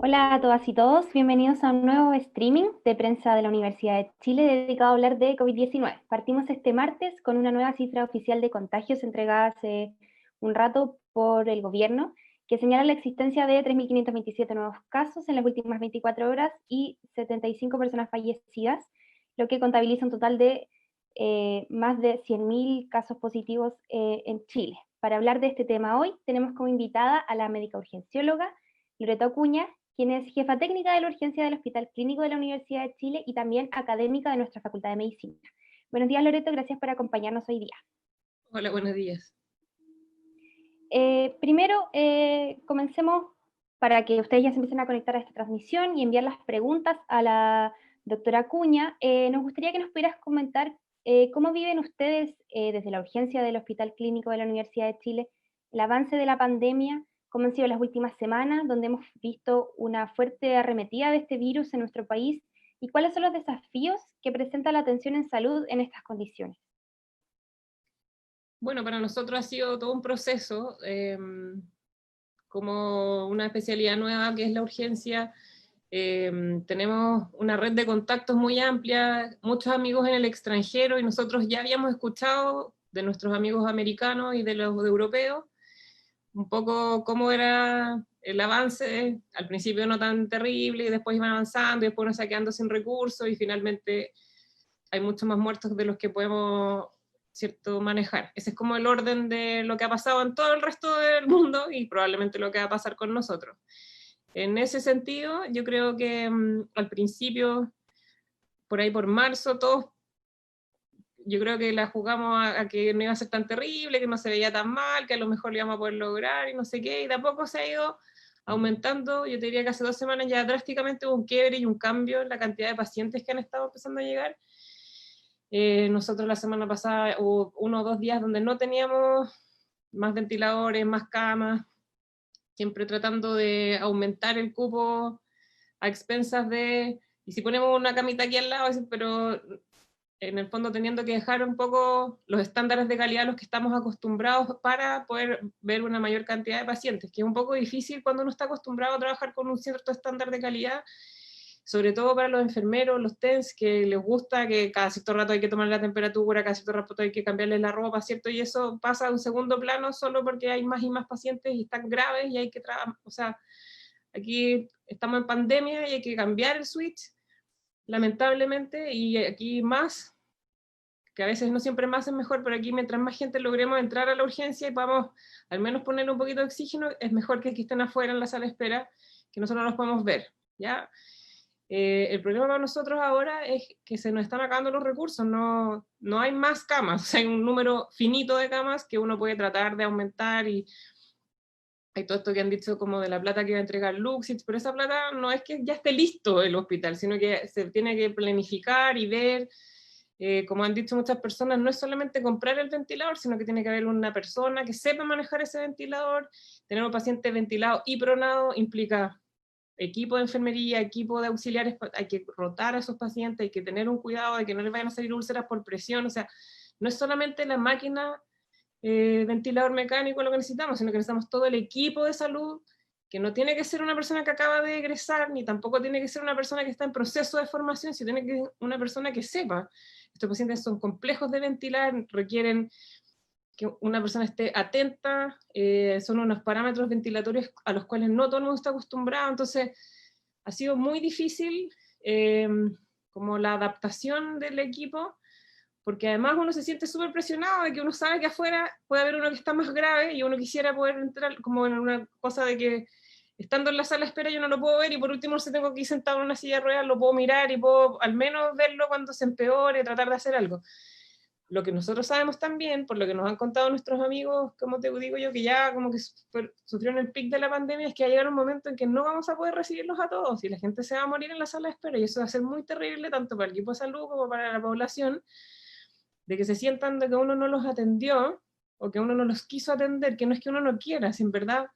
Hola a todas y todos, bienvenidos a un nuevo streaming de prensa de la Universidad de Chile dedicado a hablar de COVID-19. Partimos este martes con una nueva cifra oficial de contagios entregada hace un rato por el gobierno, que señala la existencia de 3.527 nuevos casos en las últimas 24 horas y 75 personas fallecidas, lo que contabiliza un total de más de 100.000 casos positivos en Chile. Para hablar de este tema hoy, tenemos como invitada a la médica urgencióloga Loreto Acuña, quien es jefa técnica de la urgencia del Hospital Clínico de la Universidad de Chile y también académica de nuestra Facultad de Medicina. Buenos días, Loreto, gracias por acompañarnos hoy día. Hola, buenos días. Primero, comencemos para que ustedes ya se empiecen a conectar a esta transmisión y enviar las preguntas a la doctora Acuña. Nos gustaría que nos pudieras comentar cómo viven ustedes desde la urgencia del Hospital Clínico de la Universidad de Chile el avance de la pandemia, cómo han sido las últimas semanas, donde hemos visto una fuerte arremetida de este virus en nuestro país, y cuáles son los desafíos que presenta la atención en salud en estas condiciones. Bueno, para nosotros ha sido todo un proceso, como una especialidad nueva que es la urgencia. Tenemos una red de contactos muy amplia, muchos amigos en el extranjero, y nosotros ya habíamos escuchado de nuestros amigos americanos y de los europeos un poco cómo era el avance, al principio no tan terrible, y después iban avanzando, y después nos quedando sin recursos, y finalmente hay muchos más muertos de los que podemos, ¿cierto?, manejar. Ese es como el orden de lo que ha pasado en todo el resto del mundo y probablemente lo que va a pasar con nosotros. En ese sentido, yo creo que al principio, por ahí por marzo, todos, yo creo que la jugamos a que no iba a ser tan terrible, que no se veía tan mal, que a lo mejor lo íbamos a poder lograr y no sé qué, y de a poco se ha ido aumentando. Yo te diría que hace 2 semanas ya drásticamente hubo un quiebre y un cambio en la cantidad de pacientes que han estado empezando a llegar. Nosotros la semana pasada hubo 1 o 2 días donde no teníamos más ventiladores, más camas, siempre tratando de aumentar el cupo a expensas de, y si ponemos una camita aquí al lado, pero en el fondo teniendo que dejar un poco los estándares de calidad a los que estamos acostumbrados para poder ver una mayor cantidad de pacientes, que es un poco difícil cuando uno está acostumbrado a trabajar con un cierto estándar de calidad, sobre todo para los enfermeros, los TENS, que les gusta que cada cierto rato hay que tomar la temperatura, cada cierto rato hay que cambiarles la ropa, ¿cierto? Y eso pasa a un segundo plano solo porque hay más y más pacientes y están graves y hay que trabajar, o sea, aquí estamos en pandemia y hay que cambiar el switch, lamentablemente, y aquí más, que a veces no siempre más es mejor, pero aquí mientras más gente logremos entrar a la urgencia y podamos al menos poner un poquito de oxígeno, es mejor que estén afuera en la sala de espera, que nosotros los podemos ver, ¿ya? El problema para nosotros ahora es que se nos están acabando los recursos, no hay más camas, o sea, hay un número finito de camas que uno puede tratar de aumentar, y hay todo esto que han dicho como de la plata que va a entregar Luxit, pero esa plata no es que ya esté listo el hospital, sino que se tiene que planificar y ver, como han dicho muchas personas, no es solamente comprar el ventilador, sino que tiene que haber una persona que sepa manejar ese ventilador. Tener un paciente ventilado y pronado implica equipo de enfermería, equipo de auxiliares, hay que rotar a esos pacientes, hay que tener un cuidado de que no les vayan a salir úlceras por presión, o sea, no es solamente la máquina, ventilador mecánico lo que necesitamos, sino que necesitamos todo el equipo de salud, que no tiene que ser una persona que acaba de egresar, ni tampoco tiene que ser una persona que está en proceso de formación, sino tiene que ser una persona que sepa. Estos pacientes son complejos de ventilar, requieren que una persona esté atenta, son unos parámetros ventilatorios a los cuales no todo el mundo está acostumbrado, entonces ha sido muy difícil, eh, como la adaptación del equipo, porque además uno se siente súper presionado de que uno sabe que afuera puede haber uno que está más grave y uno quisiera poder entrar como en una cosa de que estando en la sala de espera yo no lo puedo ver, y por último si tengo que ir sentado en una silla de ruedas lo puedo mirar y puedo al menos verlo cuando se empeore, tratar de hacer algo. Lo que nosotros sabemos también, por lo que nos han contado nuestros amigos, como te digo yo, que ya como que sufrieron el pic de la pandemia, es que va a llegar un momento en que no vamos a poder recibirlos a todos y la gente se va a morir en la sala de espera, y eso va a ser muy terrible tanto para el equipo de salud como para la población, de que se sientan de que uno no los atendió o que uno no los quiso atender, que no es que uno no quiera, si en verdad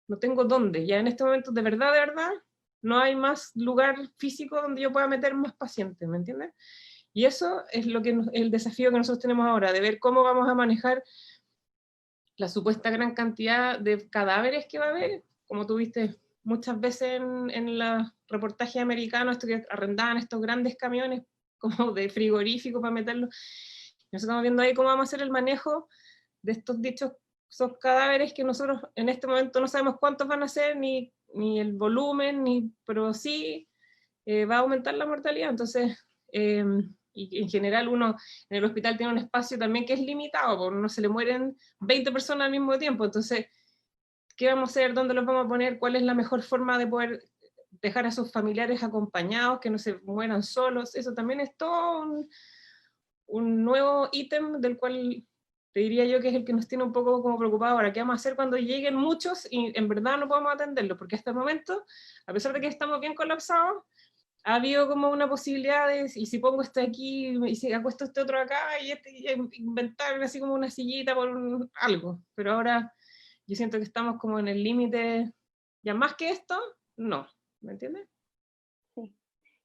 no tengo dónde, ya en este momento de verdad, no hay más lugar físico donde yo pueda meter más pacientes, ¿me entiendes? Y eso es lo que el desafío que nosotros tenemos ahora, de ver cómo vamos a manejar la supuesta gran cantidad de cadáveres que va a haber. Como tú viste, muchas veces en los reportajes americanos, esto que arrendaban estos grandes camiones como de frigorífico para meterlos. Nosotros estamos viendo ahí cómo vamos a hacer el manejo de estos dichos, esos cadáveres que nosotros en este momento no sabemos cuántos van a ser, ni el volumen, pero sí va a aumentar la mortalidad. Entonces, y en general uno en el hospital tiene un espacio también que es limitado, porque no se le mueren 20 personas al mismo tiempo. Entonces, ¿qué vamos a hacer? ¿Dónde los vamos a poner? ¿Cuál es la mejor forma de poder dejar a sus familiares acompañados, que no se mueran solos? Eso también es todo un nuevo ítem del cual te diría yo que es el que nos tiene un poco como preocupados ahora. ¿Qué vamos a hacer cuando lleguen muchos y en verdad no podemos atenderlos? Porque hasta el momento, a pesar de que estamos bien colapsados, ha habido como una posibilidad de, y si pongo este aquí, y si acuesto este otro acá, y inventar así como una sillita por algo. Pero ahora yo siento que estamos como en el límite, ya más que esto, no. ¿Me entiendes? Sí.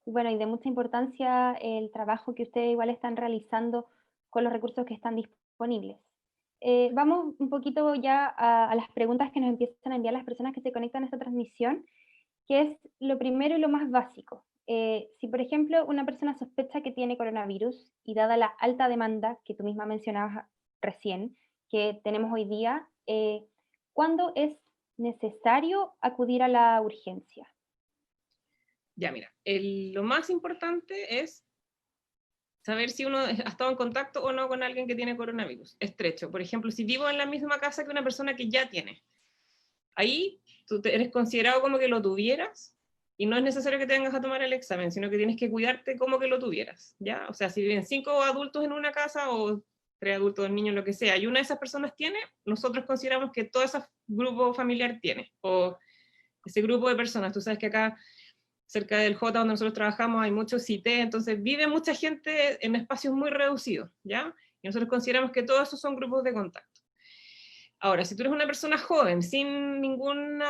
Y bueno, y de mucha importancia el trabajo que ustedes igual están realizando con los recursos que están disponibles. Vamos un poquito ya a las preguntas que nos empiezan a enviar las personas que se conectan a esta transmisión, que es lo primero y lo más básico. Si, por ejemplo, una persona sospecha que tiene coronavirus y dada la alta demanda que tú misma mencionabas recién, que tenemos hoy día, ¿cuándo es necesario acudir a la urgencia? Ya, mira, lo más importante es saber si uno ha estado en contacto o no con alguien que tiene coronavirus estrecho. Por ejemplo, si vivo en la misma casa que una persona que ya tiene, ahí tú eres considerado como que lo tuvieras y no es necesario que tengas a tomar el examen, sino que tienes que cuidarte como que lo tuvieras, ¿ya? O sea, si viven 5 adultos en una casa o 3 adultos, 2 niños, lo que sea, y una de esas personas tiene, nosotros consideramos que todo ese grupo familiar tiene, o ese grupo de personas. Tú sabes que acá cerca del J donde nosotros trabajamos hay muchos CIT, entonces vive mucha gente en espacios muy reducidos, ¿ya? Y nosotros consideramos que todos esos son grupos de contacto. Ahora, si tú eres una persona joven, sin ningún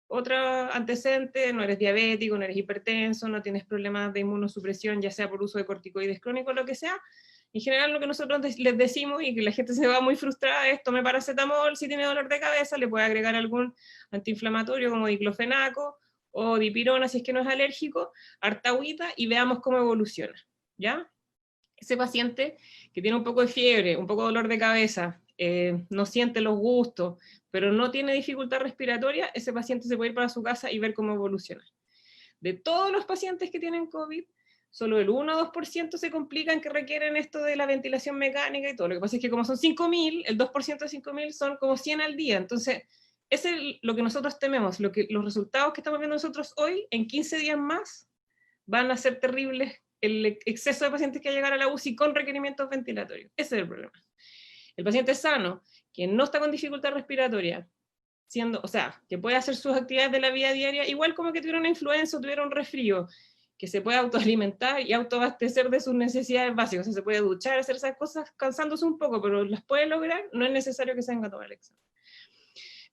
otro antecedente, no eres diabético, no eres hipertenso, no tienes problemas de inmunosupresión, ya sea por uso de corticoides crónicos, lo que sea, en general lo que nosotros les decimos y que la gente se va muy frustrada es tome paracetamol, si tiene dolor de cabeza, le puede agregar algún antiinflamatorio como diclofenaco, o dipirona si es que no es alérgico, harta agüita y veamos cómo evoluciona, ¿ya? Ese paciente que tiene un poco de fiebre, un poco de dolor de cabeza, no siente los gustos, pero no tiene dificultad respiratoria, ese paciente se puede ir para su casa y ver cómo evoluciona. De todos los pacientes que tienen COVID, solo el 1 o 2% se complican que requieren esto de la ventilación mecánica y todo. Lo que pasa es que como son 5.000, el 2% de 5.000 son como 100 al día, entonces ese es lo que nosotros tememos, los resultados que estamos viendo nosotros hoy, en 15 días más, van a ser terribles el exceso de pacientes que va a llegar a la UCI con requerimientos ventilatorios. Ese es el problema. El paciente sano, que no está con dificultad respiratoria, o sea, que puede hacer sus actividades de la vida diaria, igual como que tuviera una influenza o tuviera un resfrío, que se puede autoalimentar y autoabastecer de sus necesidades básicas, o sea, se puede duchar, hacer esas cosas cansándose un poco, pero las puede lograr, no es necesario que se venga a tomar el examen.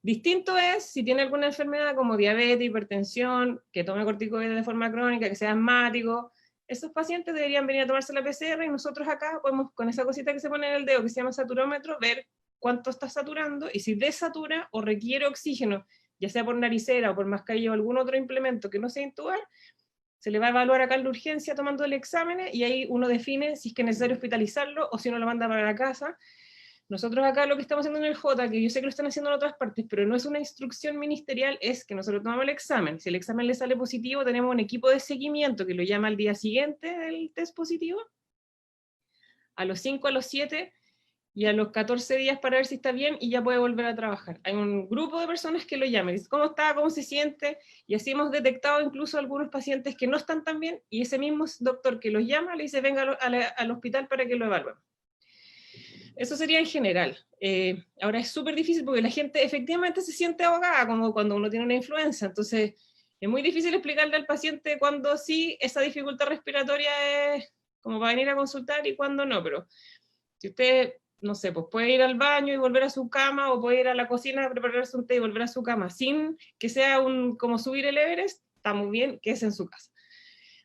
Distinto es si tiene alguna enfermedad como diabetes, hipertensión, que tome corticoides de forma crónica, que sea asmático. Esos pacientes deberían venir a tomarse la PCR y nosotros acá podemos, con esa cosita que se pone en el dedo, que se llama saturómetro, ver cuánto está saturando y si desatura o requiere oxígeno, ya sea por naricera o por mascarilla o algún otro implemento que no sea intubar, se le va a evaluar acá en la urgencia tomando el examen y ahí uno define si es que es necesario hospitalizarlo o si uno lo manda para la casa. Nosotros acá lo que estamos haciendo en el J, que yo sé que lo están haciendo en otras partes, pero no es una instrucción ministerial, es que nosotros tomamos el examen. Si el examen le sale positivo, tenemos un equipo de seguimiento que lo llama al día siguiente del test positivo, a los 5, a los 7 y a los 14 días para ver si está bien y ya puede volver a trabajar. Hay un grupo de personas que lo llaman, dice cómo está, cómo se siente, y así hemos detectado incluso algunos pacientes que no están tan bien, y ese mismo doctor que los llama le dice venga al hospital para que lo evalúen. Eso sería en general. Ahora es súper difícil porque la gente efectivamente se siente ahogada, como cuando uno tiene una influenza. Entonces, es muy difícil explicarle al paciente cuándo sí esa dificultad respiratoria es como para venir a consultar y cuándo no. Pero si usted, no sé, pues puede ir al baño y volver a su cama, o puede ir a la cocina a prepararse un té y volver a su cama, sin que sea como subir el Everest, está muy bien, que es en su casa.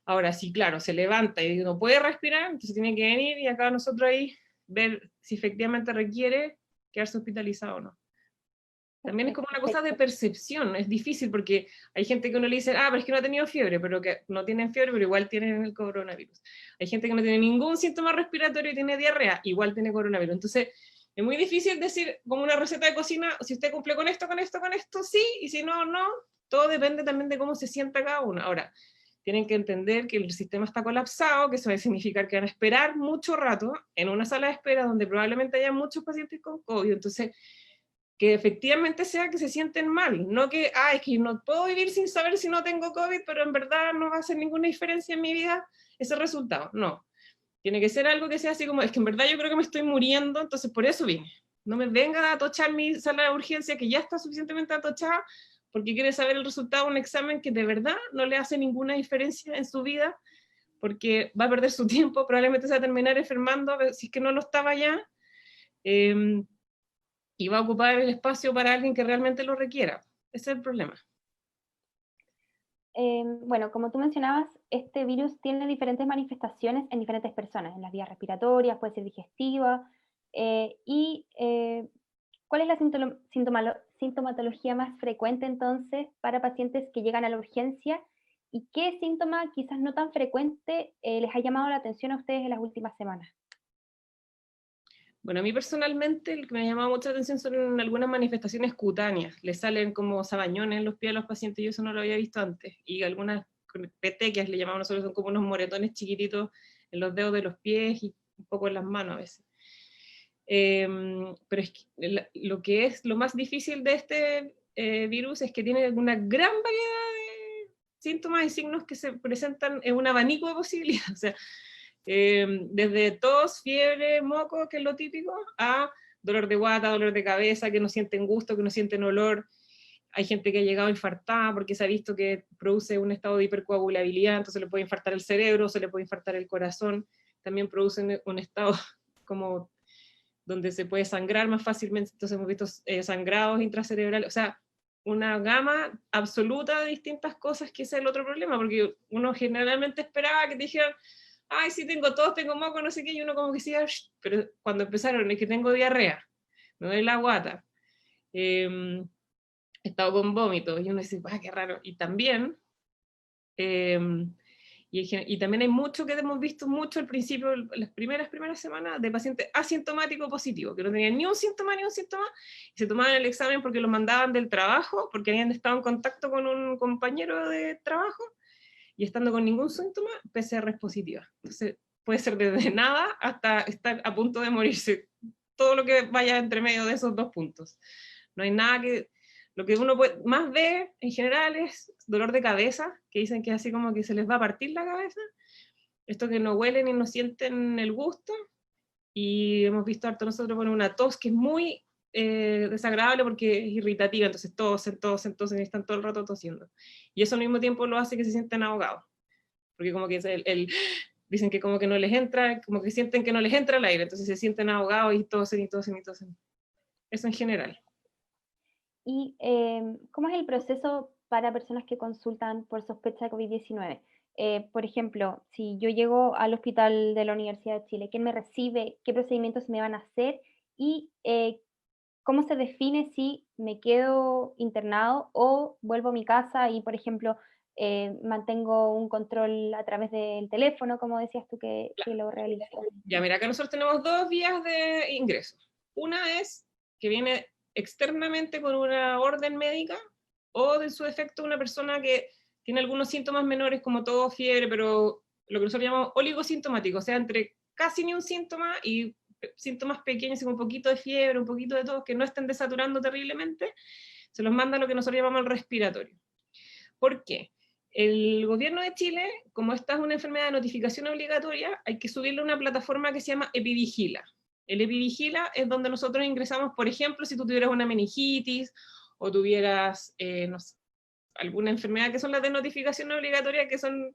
Ahora, sí, claro, se levanta y no puede respirar, entonces tiene que venir y acá nosotros ahí ver si efectivamente requiere quedarse hospitalizado o no. También es como una cosa de percepción, es difícil porque hay gente que uno le dice, pero es que no ha tenido fiebre, pero que no tienen fiebre, pero igual tienen el coronavirus. Hay gente que no tiene ningún síntoma respiratorio y tiene diarrea, igual tiene coronavirus. Entonces, es muy difícil decir como una receta de cocina, si usted cumple con esto, sí, y si no, no. Todo depende también de cómo se sienta cada uno. Ahora, tienen que entender que el sistema está colapsado, que eso va a significar que van a esperar mucho rato en una sala de espera donde probablemente haya muchos pacientes con COVID. Entonces, que efectivamente sea que se sienten mal, no que, es que no puedo vivir sin saber si no tengo COVID, pero en verdad no va a hacer ninguna diferencia en mi vida ese resultado. No, tiene que ser algo que sea así como, es que en verdad yo creo que me estoy muriendo, entonces por eso vine. No me vengan a atochar mi sala de urgencia que ya está suficientemente atochada, porque quiere saber el resultado de un examen que de verdad no le hace ninguna diferencia en su vida, porque va a perder su tiempo, probablemente se va a terminar enfermando, si es que no lo estaba ya, y va a ocupar el espacio para alguien que realmente lo requiera. Ese es el problema. Bueno, como tú mencionabas, este virus tiene diferentes manifestaciones en diferentes personas, en las vías respiratorias, puede ser digestiva, ¿cuál es la sintomatología más frecuente entonces para pacientes que llegan a la urgencia? ¿Y qué síntoma quizás no tan frecuente les ha llamado la atención a ustedes en las últimas semanas? Bueno, a mí personalmente lo que me ha llamado mucha atención son algunas manifestaciones cutáneas. Le salen como sabañones en los pies a los pacientes, yo eso no lo había visto antes. Y algunas petequias, le llamamos nosotros, son como unos moretones chiquititos en los dedos de los pies y un poco en las manos a veces. Pero es que lo que es lo más difícil de este virus es que tiene una gran variedad de síntomas y signos que se presentan en un abanico de posibilidades. O sea, desde tos, fiebre, moco, que es lo típico, a dolor de guata, dolor de cabeza, que no sienten gusto, que no sienten olor. Hay gente que ha llegado infartada porque se ha visto que produce un estado de hipercoagulabilidad, entonces le puede infartar el cerebro, se le puede infartar el corazón. También producen un estado como donde se puede sangrar más fácilmente, entonces hemos visto sangrados intracerebrales, o sea, una gama absoluta de distintas cosas, que ese es el otro problema, porque uno generalmente esperaba que te dijeran, sí, tengo tos, tengo moco, no sé qué, y uno como que decía, pero cuando empezaron, es que tengo diarrea, me duele la guata, he estado con vómitos, y uno dice, qué raro, y también, y también hay mucho que hemos visto mucho al principio, las primeras semanas, de pacientes asintomáticos positivos, que no tenían ni un síntoma, y se tomaban el examen porque los mandaban del trabajo, porque habían estado en contacto con un compañero de trabajo, y estando con ningún síntoma, PCR es positiva. Entonces, puede ser desde nada hasta estar a punto de morirse. Todo lo que vaya entre medio de esos dos puntos. No hay nada que... Lo que uno más ve en general es dolor de cabeza, que dicen que es así como que se les va a partir la cabeza. Esto que no huelen y no sienten el gusto. Y hemos visto harto nosotros con una tos que es muy desagradable porque es irritativa, entonces tosen, y están todo el rato tosiendo. Y eso al mismo tiempo lo hace que se sientan ahogados, porque como que dicen que como que no les entra, como que sienten que no les entra el aire, entonces se sienten ahogados y tosen y tosen y tosen. Eso en general. ¿Y cómo es el proceso para personas que consultan por sospecha de COVID-19? Por ejemplo, si yo llego al hospital de la Universidad de Chile, ¿quién me recibe? ¿Qué procedimientos me van a hacer? ¿Y cómo se define si me quedo internado o vuelvo a mi casa y, por ejemplo, mantengo un control a través del teléfono, como decías tú que lo realizas? Ya, mira, acá nosotros tenemos dos vías de ingreso. Una es que viene externamente con una orden médica, o de su defecto una persona que tiene algunos síntomas menores como tos, fiebre, pero lo que nosotros llamamos oligosintomático, o sea, entre casi ni un síntoma y síntomas pequeños, como un poquito de fiebre, un poquito de tos, que no estén desaturando terriblemente, se los manda a lo que nosotros llamamos el respiratorio. ¿Por qué? El gobierno de Chile, como esta es una enfermedad de notificación obligatoria, hay que subirle a una plataforma que se llama Epivigila. El Epivigila es donde nosotros ingresamos, por ejemplo, si tú tuvieras una meningitis o tuvieras, no sé, alguna enfermedad que son las de notificación obligatoria, que son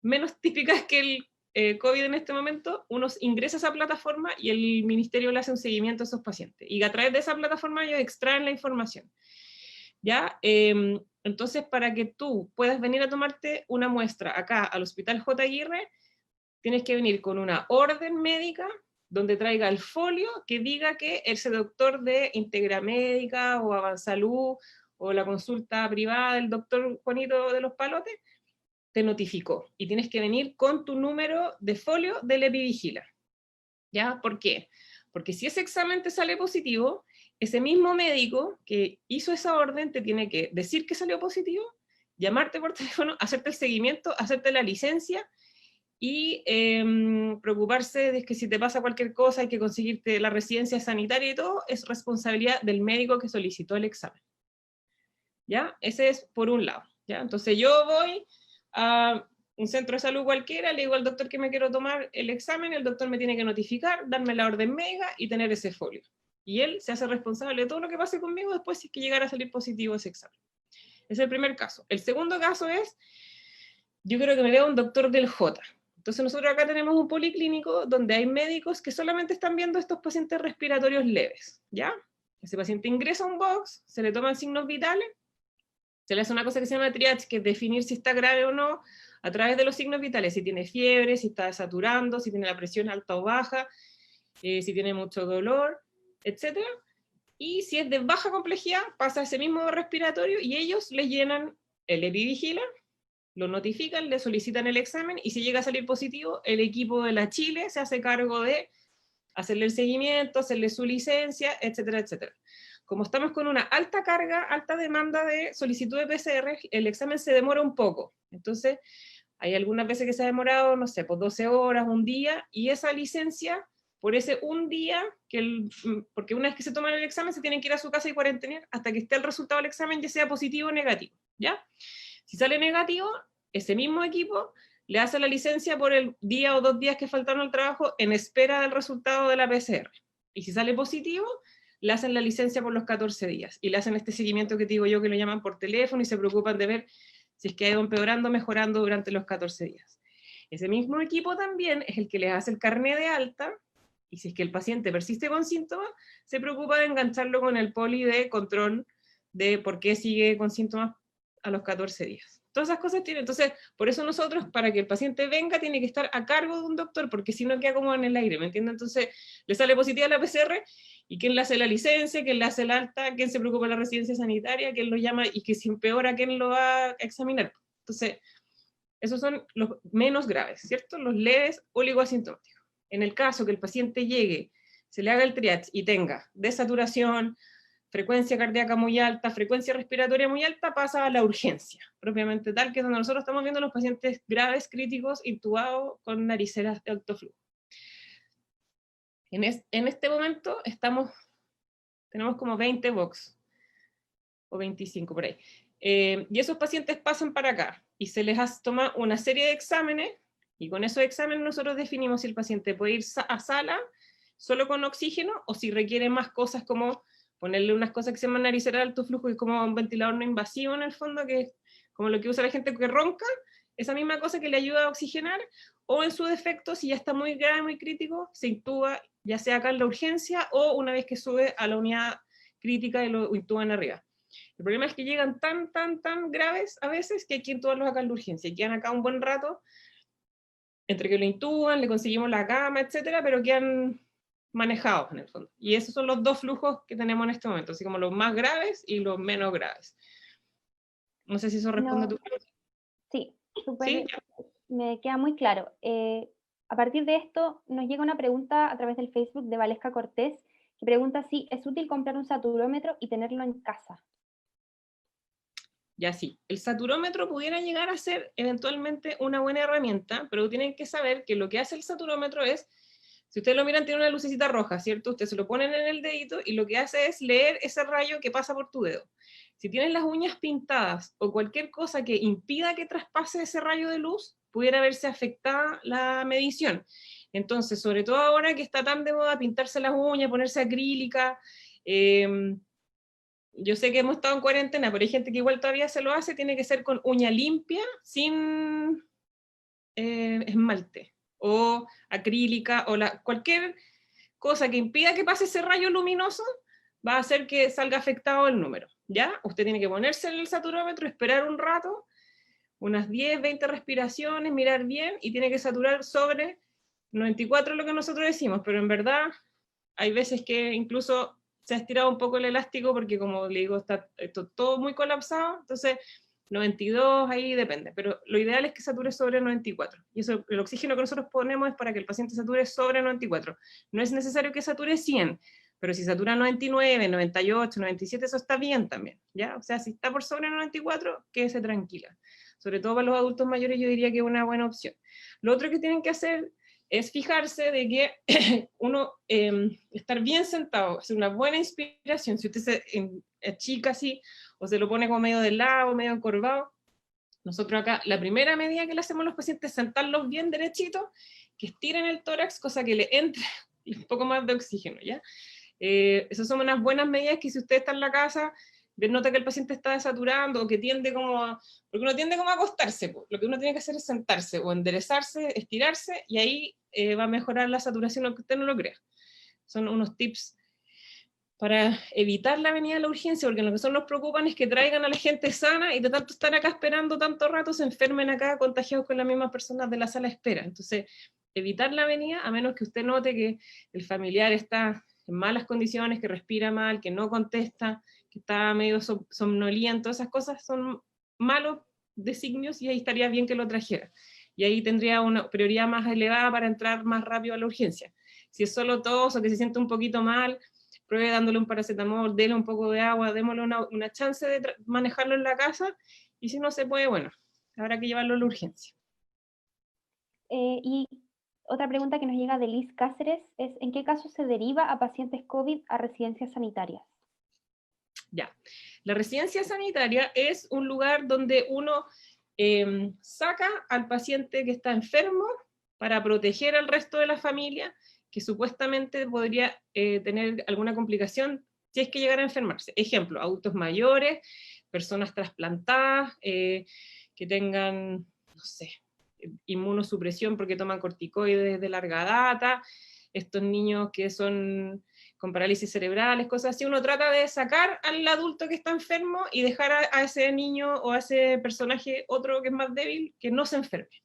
menos típicas que el COVID en este momento, uno ingresa a esa plataforma y el ministerio le hace un seguimiento a esos pacientes. Y a través de esa plataforma ellos extraen la información. ¿Ya? Entonces, para que tú puedas venir a tomarte una muestra acá al Hospital J. Aguirre, tienes que venir con una orden médica donde traiga el folio que diga que ese doctor de Integra Médica o Avansalud o la consulta privada del doctor Juanito de los Palotes te notificó. Y tienes que venir con tu número de folio del EpiVigila. ¿Ya? ¿Por qué? Porque si ese examen te sale positivo, ese mismo médico que hizo esa orden te tiene que decir que salió positivo, llamarte por teléfono, hacerte el seguimiento, hacerte la licencia, y preocuparse de que si te pasa cualquier cosa hay que conseguirte la residencia sanitaria y todo, es responsabilidad del médico que solicitó el examen. ¿Ya? Ese es por un lado. ¿Ya? Entonces yo voy a un centro de salud cualquiera, le digo al doctor que me quiero tomar el examen, el doctor me tiene que notificar, darme la orden médica y tener ese folio. Y él se hace responsable de todo lo que pase conmigo después si es que llegara a salir positivo ese examen. Ese es el primer caso. El segundo caso es, yo creo que me vea un doctor del J. Entonces nosotros acá tenemos un policlínico donde hay médicos que solamente están viendo estos pacientes respiratorios leves, ¿ya? Ese paciente ingresa a un box, se le toman signos vitales, se le hace una cosa que se llama triage, que es definir si está grave o no a través de los signos vitales, si tiene fiebre, si está desaturando, si tiene la presión alta o baja, si tiene mucho dolor, etc. Y si es de baja complejidad, pasa ese mismo respiratorio y ellos le llenan el EpiVigila, lo notifican, le solicitan el examen, y si llega a salir positivo, el equipo de la Chile se hace cargo de hacerle el seguimiento, hacerle su licencia, etcétera, etcétera. Como estamos con una alta carga, alta demanda de solicitud de PCR, el examen se demora un poco. Entonces, hay algunas veces que se ha demorado, no sé, pues 12 horas, un día, y esa licencia, por ese un día, porque una vez que se toman el examen, se tienen que ir a su casa y cuarentenar hasta que esté el resultado del examen, ya sea positivo o negativo, ¿ya? Si sale negativo, ese mismo equipo le hace la licencia por el día o 2 días que faltaron al trabajo en espera del resultado de la PCR. Y si sale positivo, le hacen la licencia por los 14 días. Y le hacen este seguimiento que te digo yo, que lo llaman por teléfono, y se preocupan de ver si es que ha ido empeorando o mejorando durante los 14 días. Ese mismo equipo también es el que les hace el carnet de alta, y si es que el paciente persiste con síntomas, se preocupa de engancharlo con el poli de control de por qué sigue con síntomas a los 14 días. Todas esas cosas tienen, entonces, por eso nosotros, para que el paciente venga, tiene que estar a cargo de un doctor, porque si no queda como en el aire, ¿me entiendes? Entonces, le sale positiva la PCR, y quién le hace la licencia, quién le hace el alta, quién se preocupa de la residencia sanitaria, quién lo llama, y que si empeora, quién lo va a examinar. Entonces, esos son los menos graves, ¿cierto? Los leves oligoasintomáticos. En el caso que el paciente llegue, se le haga el triage y tenga desaturación, frecuencia cardíaca muy alta, frecuencia respiratoria muy alta, pasa a la urgencia, propiamente tal, que es donde nosotros estamos viendo los pacientes graves, críticos, intubados con nariceras de alto flujo. En este momento tenemos como 20 box, o 25 por ahí. Y esos pacientes pasan para acá, y se les toma una serie de exámenes, y con esos exámenes nosotros definimos si el paciente puede ir a sala solo con oxígeno, o si requiere más cosas como ponerle unas cosas que se llaman naricera de alto flujo, que es como un ventilador no invasivo en el fondo, que es como lo que usa la gente que ronca, esa misma cosa que le ayuda a oxigenar, o en su defecto, si ya está muy grave, muy crítico, se intuba, ya sea acá en la urgencia, o una vez que sube a la unidad crítica y lo intuban arriba. El problema es que llegan tan graves a veces que hay que intubarlos acá en la urgencia, y quedan acá un buen rato, entre que lo intuban, le conseguimos la cama, etcétera, pero quedan manejados en el fondo. Y esos son los dos flujos que tenemos en este momento, así como los más graves y los menos graves. No sé si eso responde a tu pregunta. Sí, ¿Sí? me queda muy claro. A partir de esto, nos llega una pregunta a través del Facebook de Valesca Cortés, que pregunta si es útil comprar un saturómetro y tenerlo en casa. Ya sí, el saturómetro pudiera llegar a ser eventualmente una buena herramienta, pero tienen que saber que lo que hace el saturómetro es, si ustedes lo miran, tiene una lucecita roja, ¿cierto? Ustedes se lo ponen en el dedito y lo que hace es leer ese rayo que pasa por tu dedo. Si tienes las uñas pintadas o cualquier cosa que impida que traspase ese rayo de luz, pudiera verse afectada la medición. Entonces, sobre todo ahora que está tan de moda pintarse las uñas, ponerse acrílica, yo sé que hemos estado en cuarentena, pero hay gente que igual todavía se lo hace, tiene que ser con uña limpia, sin esmalte, o acrílica, o cualquier cosa que impida que pase ese rayo luminoso, va a hacer que salga afectado el número, ¿ya? Usted tiene que ponerse el saturómetro, esperar un rato, unas 10, 20 respiraciones, mirar bien, y tiene que saturar sobre 94 es lo que nosotros decimos, pero en verdad hay veces que incluso se ha estirado un poco el elástico porque, como le digo, está todo muy colapsado, entonces 92 ahí depende, pero lo ideal es que sature sobre 94, y eso, el oxígeno que nosotros ponemos es para que el paciente sature sobre 94, no es necesario que sature 100, pero si satura 99, 98, 97, eso está bien también, ¿ya? O sea, si está por sobre 94, quédese tranquila. Sobre todo para los adultos mayores yo diría que es una buena opción. Lo otro que tienen que hacer es fijarse de que uno, estar bien sentado, hacer una buena inspiración, si usted se achica así, o se lo pone como medio de lado, medio encorvado, nosotros acá, la primera medida que le hacemos a los pacientes es sentarlos bien derechitos, que estiren el tórax, cosa que le entre un poco más de oxígeno, ¿ya? Esas son unas buenas medidas que si usted está en la casa, nota que el paciente está desaturando, o que tiende como a, porque uno tiende como a acostarse, pues. Lo que uno tiene que hacer es sentarse, o enderezarse, estirarse, y ahí va a mejorar la saturación, aunque usted no lo crea. Son unos tips para evitar la venida de la urgencia, porque lo que nos preocupan es que traigan a la gente sana, y de tanto estar acá esperando tanto rato, se enfermen acá contagiados con las mismas personas de la sala de espera. Entonces, evitar la venida, a menos que usted note que el familiar está en malas condiciones, que respira mal, que no contesta, que está medio somnoliento, esas cosas son malos designios, y ahí estaría bien que lo trajera. Y ahí tendría una prioridad más elevada para entrar más rápido a la urgencia. Si es solo tos o que se siente un poquito mal, pruebe dándole un paracetamol, déle un poco de agua, démosle una chance de manejarlo en la casa, y si no se puede, bueno, habrá que llevarlo a la urgencia. Y otra pregunta que nos llega de Liz Cáceres es, ¿en qué caso se deriva a pacientes COVID a residencias sanitarias? Ya, la residencia sanitaria es un lugar donde uno saca al paciente que está enfermo para proteger al resto de la familia, que supuestamente podría tener alguna complicación si es que llegara a enfermarse. Ejemplo, adultos mayores, personas trasplantadas, que tengan, no sé, inmunosupresión porque toman corticoides de larga data, estos niños que son con parálisis cerebrales, cosas así. Uno trata de sacar al adulto que está enfermo y dejar a ese niño o a ese personaje, otro que es más débil, que no se enferme.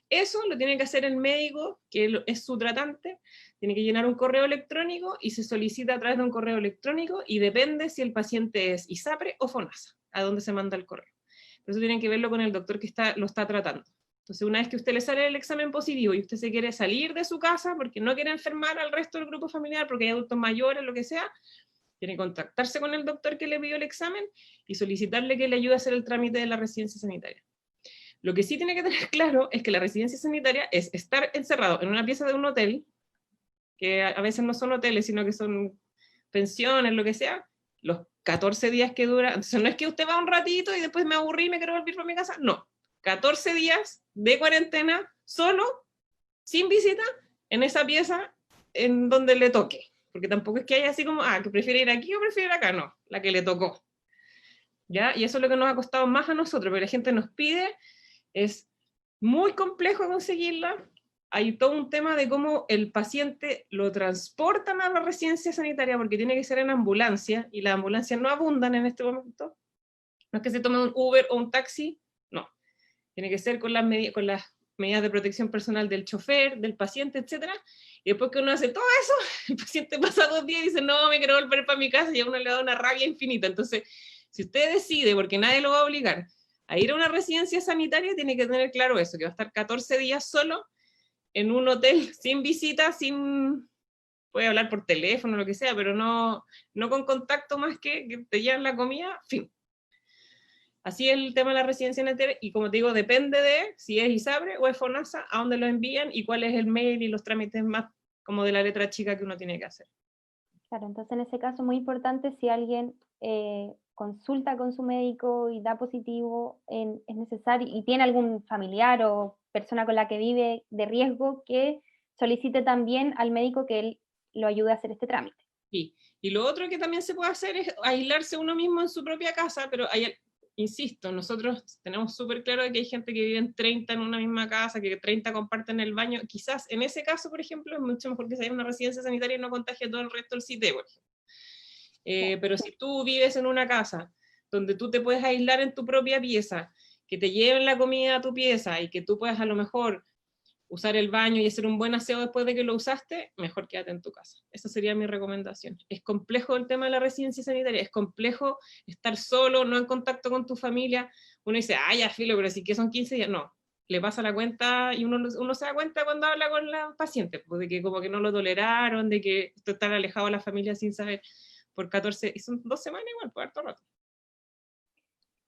Eso lo tiene que hacer el médico, que es su tratante, tiene que llenar un correo electrónico y se solicita a través de un correo electrónico, y depende si el paciente es ISAPRE o FONASA, a dónde se manda el correo. Por eso tienen que verlo con el doctor que lo está tratando. Entonces, una vez que usted le sale el examen positivo y usted se quiere salir de su casa porque no quiere enfermar al resto del grupo familiar, porque hay adultos mayores, lo que sea, tiene que contactarse con el doctor que le pidió el examen y solicitarle que le ayude a hacer el trámite de la residencia sanitaria. Lo que sí tiene que tener claro es que la residencia sanitaria es estar encerrado en una pieza de un hotel, que a veces no son hoteles, sino que son pensiones, lo que sea, los 14 días que dura. Entonces no es que usted va un ratito y después me aburrí y me quiero volver para mi casa, no. 14 días de cuarentena, solo, sin visita, en esa pieza en donde le toque. Porque tampoco es que haya así como, que prefiere ir aquí o prefiere ir acá, no, la que le tocó. ¿Ya? Y eso es lo que nos ha costado más a nosotros, porque la gente nos pide, es muy complejo conseguirla. Hay todo un tema de cómo el paciente lo transportan a la residencia sanitaria, porque tiene que ser en ambulancia, y las ambulancias no abundan en este momento. No es que se tome un Uber o un taxi, no. Tiene que ser con las medidas de protección personal del chofer, del paciente, etc. Y después que uno hace todo eso, el paciente pasa 2 días y dice, no, me quiero volver para mi casa, y a uno le da una rabia infinita. Entonces, si usted decide, porque nadie lo va a obligar, a ir a una residencia sanitaria, tiene que tener claro eso, que va a estar 14 días solo en un hotel, sin visita, puede hablar por teléfono, lo que sea, pero no con contacto más que te llevan la comida, fin. Así es el tema de la residencia sanitaria, y como te digo, depende de si es ISAPRE o es FONASA, a dónde lo envían y cuál es el mail y los trámites más como de la letra chica que uno tiene que hacer. Claro, entonces en ese caso muy importante, si alguien consulta con su médico y da positivo, es necesario, y tiene algún familiar o persona con la que vive de riesgo, que solicite también al médico que él lo ayude a hacer este trámite. Sí. Y lo otro que también se puede hacer es aislarse uno mismo en su propia casa, pero insisto, nosotros tenemos súper claro que hay gente que vive en 30 en una misma casa, que 30 comparten el baño. Quizás en ese caso, por ejemplo, es mucho mejor que se vaya a una residencia sanitaria y no contagie a todo el resto del sitio, por ejemplo. Pero si tú vives en una casa donde tú te puedes aislar en tu propia pieza, que te lleven la comida a tu pieza y que tú puedas a lo mejor usar el baño y hacer un buen aseo después de que lo usaste, mejor quédate en tu casa. Esa sería mi recomendación. Es complejo el tema de la residencia sanitaria, es complejo estar solo, no en contacto con tu familia. Uno dice, ah, ya, filo, pero sí que son 15 días. No, le pasa la cuenta y uno se da cuenta cuando habla con la paciente, pues, de que como que no lo toleraron, de que están alejado de la familia sin saber por 14, y son 2 semanas igual, por harto rato.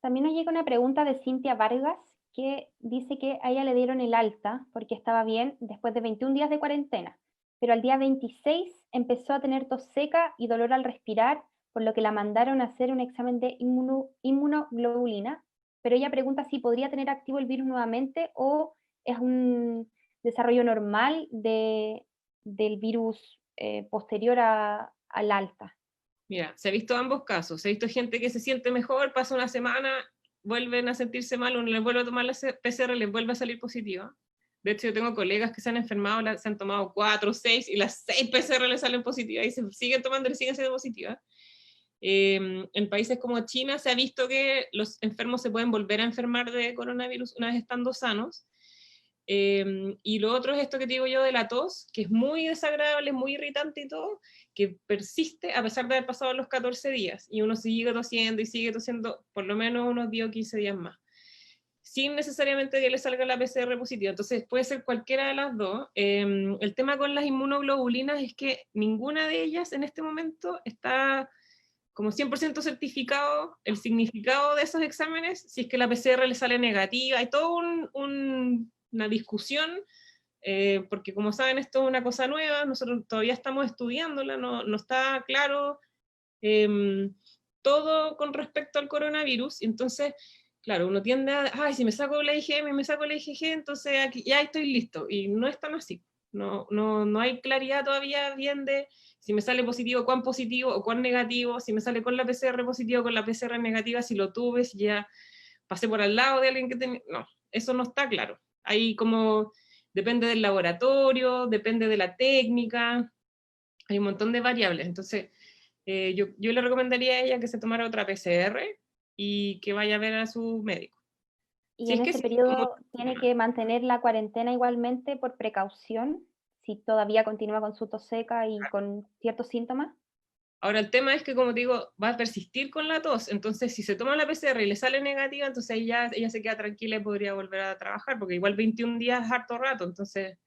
También nos llega una pregunta de Cintia Vargas, que dice que a ella le dieron el alta porque estaba bien después de 21 días de cuarentena, pero al día 26 empezó a tener tos seca y dolor al respirar, por lo que la mandaron a hacer un examen de inmunoglobulina, pero ella pregunta si podría tener activo el virus nuevamente o es un desarrollo normal del virus posterior al alta. Mira, se ha visto ambos casos. Se ha visto gente que se siente mejor, pasa una semana, vuelven a sentirse mal, uno les vuelve a tomar la PCR, les vuelve a salir positiva. De hecho, yo tengo colegas que se han enfermado, se han tomado 4, 6, y las 6 PCR les salen positivas, y se siguen tomando y siguen siendo positivas. En países como China se ha visto que los enfermos se pueden volver a enfermar de coronavirus una vez estando sanos. Y lo otro es esto que te digo yo de la tos, que es muy desagradable, muy irritante y todo, que persiste a pesar de haber pasado los 14 días, y uno sigue tosiendo por lo menos unos 10 o 15 días más, sin necesariamente que le salga la PCR positiva. Entonces puede ser cualquiera de las dos. El tema con las inmunoglobulinas es que ninguna de ellas en este momento está como 100% certificado el significado de esos exámenes, si es que la PCR le sale negativa. Hay todo una discusión, porque como saben, esto es una cosa nueva, nosotros todavía estamos estudiándola, no está claro todo con respecto al coronavirus. Entonces, claro, uno tiende a, ay, si me saco la IgM, me saco la IgG, entonces aquí, ya estoy listo, y no es tan así. No hay claridad todavía bien de si me sale positivo, cuán positivo o cuán negativo, si me sale con la PCR positiva o con la PCR negativa, si lo tuve, si ya pasé por al lado de alguien que tenía. No, eso no está claro. Ahí como depende del laboratorio, depende de la técnica, hay un montón de variables. Entonces, yo le recomendaría a ella que se tomara otra PCR y que vaya a ver a su médico. Y Si en es que ese sí, periodo tiene que mantener la cuarentena igualmente por precaución, si todavía continúa con su tos seca y con ciertos síntomas. ahora el tema es que, como te digo, va a persistir con la tos, entonces si se toma la PCR y le sale negativa, entonces ahí ya ella se queda tranquila y podría volver a trabajar, porque igual 21 días es harto rato, entonces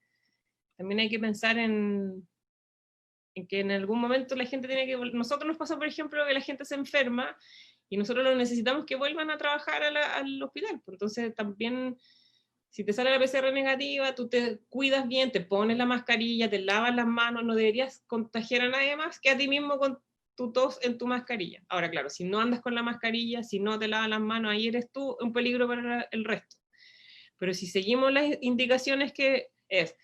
también hay que pensar en que en algún momento la gente tiene que. Nosotros nos pasa, por ejemplo, que la gente se enferma y nosotros lo necesitamos que vuelvan a trabajar al hospital. Entonces también, si te sale la PCR negativa, tú te cuidas bien, te pones la mascarilla, te lavas las manos, no deberías contagiar a nadie más que a ti mismo con tu tos en tu mascarilla. Ahora, claro, si no andas con la mascarilla, si no te lavas las manos, ahí eres tú un peligro para el resto. Pero si seguimos las indicaciones, que es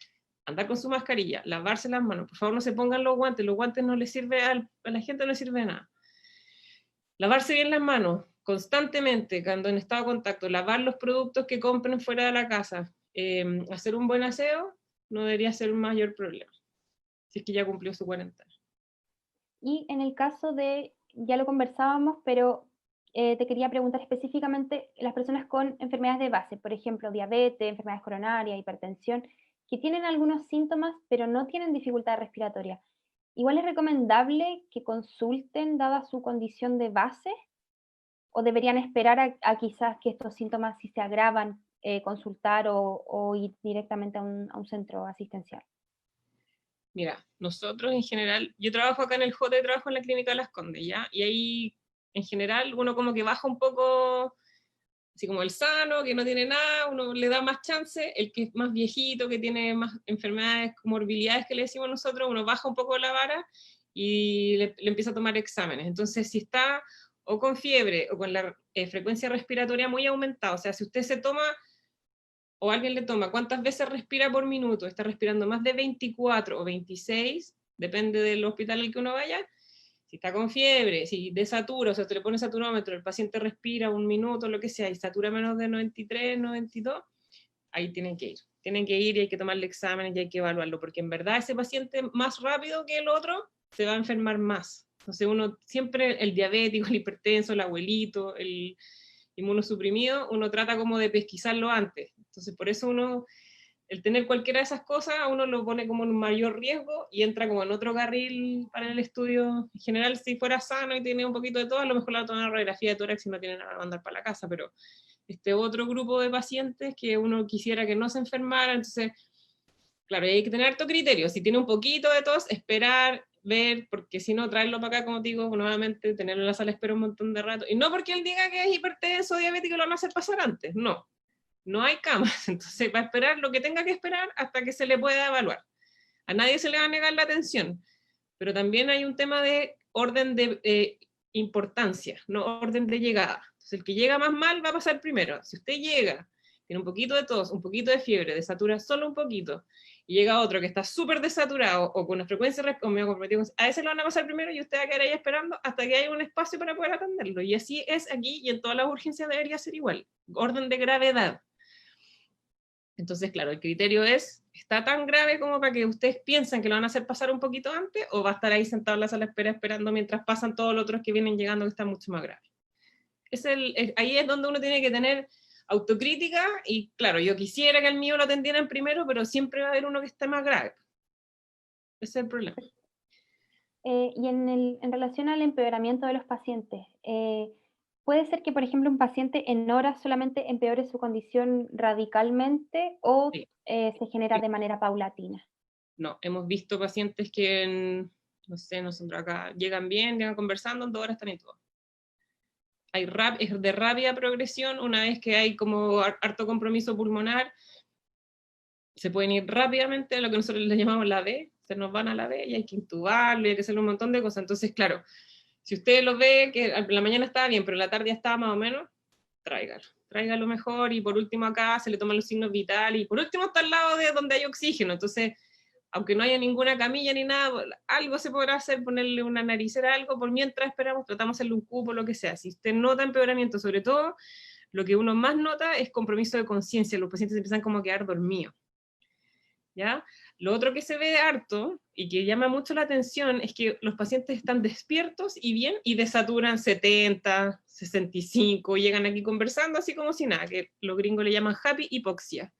andar con su mascarilla, lavarse las manos, por favor no se pongan los guantes no les sirve a la gente, no les sirve de nada. Lavarse bien las manos constantemente cuando en estado de contacto, lavar los productos que compren fuera de la casa, hacer un buen aseo, no debería ser un mayor problema, si es que ya cumplió su cuarentena. Y en el caso de, ya lo conversábamos, pero te quería preguntar específicamente las personas con enfermedades de base, por ejemplo, diabetes, enfermedades coronarias, hipertensión, que tienen algunos síntomas, pero no tienen dificultad respiratoria. Igual es recomendable que consulten dada su condición de base, o deberían esperar a quizás que estos síntomas, si se agravan, consultar o ir directamente a un centro asistencial. Mira, nosotros en general, yo trabajo acá en el J, trabajo en la clínica de Las Condes, ¿ya? Y ahí en general uno como que baja un poco, así como el sano, que no tiene nada, uno le da más chance, el que es más viejito, que tiene más enfermedades, comorbilidades que le decimos nosotros, uno baja un poco la vara y le empieza a tomar exámenes. Entonces, si está o con fiebre o con la frecuencia respiratoria muy aumentada, o sea, si usted se toma o alguien le toma cuántas veces respira por minuto, está respirando más de 24 o 26, depende del hospital al que uno vaya, si está con fiebre, si desatura, o sea, te le pone saturómetro, el paciente respira un minuto, lo que sea, y satura menos de 93, 92, ahí tienen que ir. Tienen que ir y hay que tomarle exámenes y hay que evaluarlo, porque en verdad ese paciente más rápido que el otro se va a enfermar más. Entonces uno siempre, el diabético, el hipertenso, el abuelito, el inmunosuprimido, uno trata como de pesquisarlo antes. Entonces por eso uno el tener cualquiera de esas cosas a uno lo pone como en un mayor riesgo y entra como en otro carril para el estudio. En general, si fuera sano y tiene un poquito de todo, a lo mejor le va a tomar una radiografía de tórax y no tiene nada que mandar para la casa, pero este otro grupo de pacientes que uno quisiera que no se enfermara, entonces, claro, hay que tener harto criterio. Si tiene un poquito de tos, esperar, ver, porque si no, traerlo para acá, como te digo, nuevamente, tenerlo en la sala de espera un montón de rato. Y no porque él diga que es hipertenso o diabético, lo van a hacer pasar antes, no. No hay camas, entonces va a esperar lo que tenga que esperar hasta que se le pueda evaluar. A nadie se le va a negar la atención, pero también hay un tema de orden de importancia, no orden de llegada. Entonces el que llega más mal va a pasar primero. Si usted llega, tiene un poquito de tos, un poquito de fiebre, desatura solo un poquito, y llega otro que está súper desaturado o con una frecuencia medio comprometido, a ese lo van a pasar primero y usted va a quedar ahí esperando hasta que haya un espacio para poder atenderlo. Y así es aquí y en todas las urgencias debería ser igual. Orden de gravedad. Entonces, claro, el criterio es, ¿está tan grave como para que ustedes piensen que lo van a hacer pasar un poquito antes o va a estar ahí sentado en la sala de espera esperando mientras pasan todos los otros que vienen llegando que están mucho más graves? Ahí es donde uno tiene que tener autocrítica y, claro, yo quisiera que el mío lo atendieran primero, pero siempre va a haber uno que esté más grave. Ese es el problema. Y en relación al empeoramiento de los pacientes, ¿puede ser que, por ejemplo, un paciente en horas solamente empeore su condición radicalmente o Sí. se genera de manera paulatina? No, hemos visto pacientes que, no sé, nosotros acá llegan bien, llegan conversando, en 2 horas están y todo. Es de rápida progresión, una vez que hay como harto compromiso pulmonar, se pueden ir rápidamente a lo que nosotros le llamamos la B, se nos van a la B y hay que intubarlo y hay que hacer un montón de cosas. Entonces, claro, si usted lo ve que en la mañana estaba bien, pero en la tarde ya estaba más o menos, tráigalo mejor y por último acá se le toman los signos vitales y por último está al lado de donde hay oxígeno. Entonces, aunque no haya ninguna camilla ni nada, algo se podrá hacer, ponerle una naricera, algo, por mientras esperamos, tratamos de hacerle un cupo, lo que sea. Si usted nota empeoramiento, sobre todo, lo que uno más nota es compromiso de conciencia, los pacientes empiezan como a quedar dormidos. ¿Ya? Lo otro que se ve harto y que llama mucho la atención es que los pacientes están despiertos y bien y desaturan 70, 65, llegan aquí conversando así como si nada, que los gringos le llaman happy hipoxia.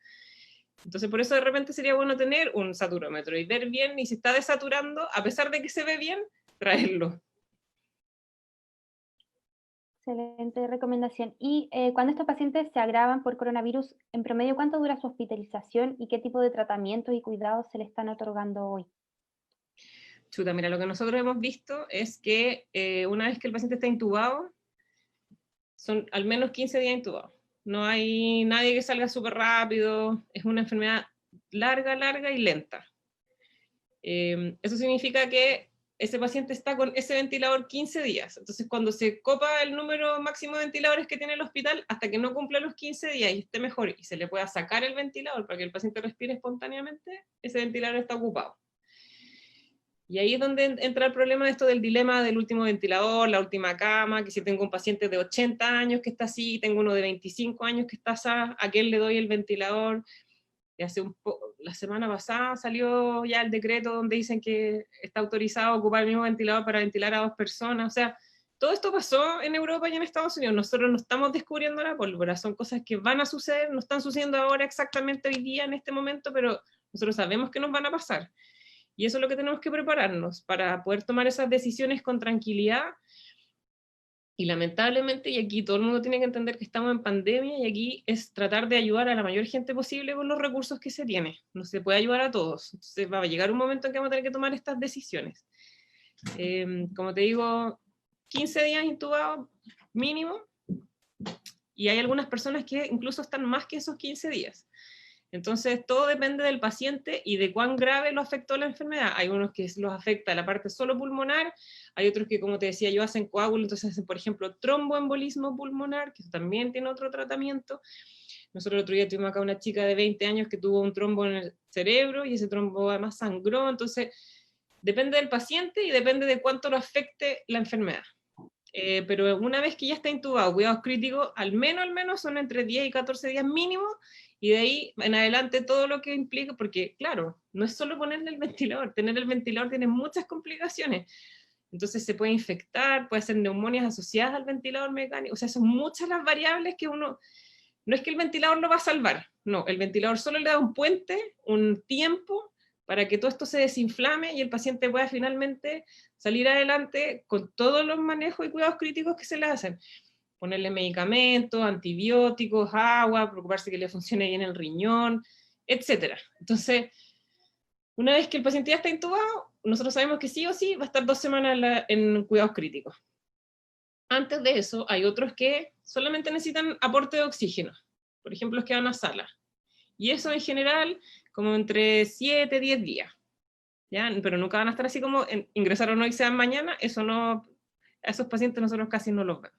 Entonces por eso de repente sería bueno tener un saturómetro y ver bien, y si está desaturando, a pesar de que se ve bien, traerlo. Excelente recomendación. Y cuando estos pacientes se agravan por coronavirus, en promedio, ¿cuánto dura su hospitalización y qué tipo de tratamientos y cuidados se le están otorgando hoy? Chuta, mira, lo que nosotros hemos visto es que una vez que el paciente está intubado, son al menos 15 días intubados. No hay nadie que salga súper rápido, es una enfermedad larga y lenta. Eso significa que ese paciente está con ese ventilador 15 días. Entonces, cuando se copa el número máximo de ventiladores que tiene el hospital, hasta que no cumpla los 15 días y esté mejor y se le pueda sacar el ventilador para que el paciente respire espontáneamente, ese ventilador está ocupado. Y ahí es donde entra el problema de esto del dilema del último ventilador, la última cama, que si tengo un paciente de 80 años que está así, tengo uno de 25 años que está así, ¿a quién le doy el ventilador? Y la semana pasada salió ya el decreto donde dicen que está autorizado a ocupar el mismo ventilador para ventilar a 2 personas. O sea, todo esto pasó en Europa y en Estados Unidos. Nosotros no estamos descubriendo la pólvora, son cosas que van a suceder, no están sucediendo ahora exactamente hoy día, en este momento, pero nosotros sabemos que nos van a pasar. Y eso es lo que tenemos que prepararnos para poder tomar esas decisiones con tranquilidad. Y lamentablemente, y aquí todo el mundo tiene que entender que estamos en pandemia, y aquí es tratar de ayudar a la mayor gente posible con los recursos que se tiene. No se puede ayudar a todos. Entonces va a llegar un momento en que vamos a tener que tomar estas decisiones. Como te digo, 15 días intubados mínimo, y hay algunas personas que incluso están más que esos 15 días. Entonces, todo depende del paciente y de cuán grave lo afectó la enfermedad. Hay unos que los afecta la parte solo pulmonar, hay otros que, como te decía yo, hacen coágulo, entonces hacen, por ejemplo, tromboembolismo pulmonar, que también tiene otro tratamiento. Nosotros el otro día tuvimos acá una chica de 20 años que tuvo un trombo en el cerebro y ese trombo además sangró, entonces depende del paciente y depende de cuánto lo afecte la enfermedad. Pero una vez que ya está intubado, cuidados críticos, al menos son entre 10 y 14 días mínimo, y de ahí en adelante todo lo que implica, porque claro, no es solo ponerle el ventilador, tener el ventilador tiene muchas complicaciones, entonces se puede infectar, puede ser neumonias asociadas al ventilador mecánico, o sea, son muchas las variables que uno, no es que el ventilador lo va a salvar, No, el ventilador solo le da un puente, un tiempo, para que todo esto se desinflame y el paciente pueda finalmente salir adelante con todos los manejos y cuidados críticos que se le hacen. Ponerle medicamentos, antibióticos, agua, preocuparse que le funcione bien el riñón, etc. Entonces, una vez que el paciente ya está intubado, nosotros sabemos que sí o sí va a estar 2 semanas en cuidados críticos. Antes de eso, hay otros que solamente necesitan aporte de oxígeno, por ejemplo, los que van a sala. Y eso en general, como entre 7 y 10 días. ¿Ya? Pero nunca van a estar así como ingresaron hoy, sean mañana, eso no, a esos pacientes nosotros casi no los vemos.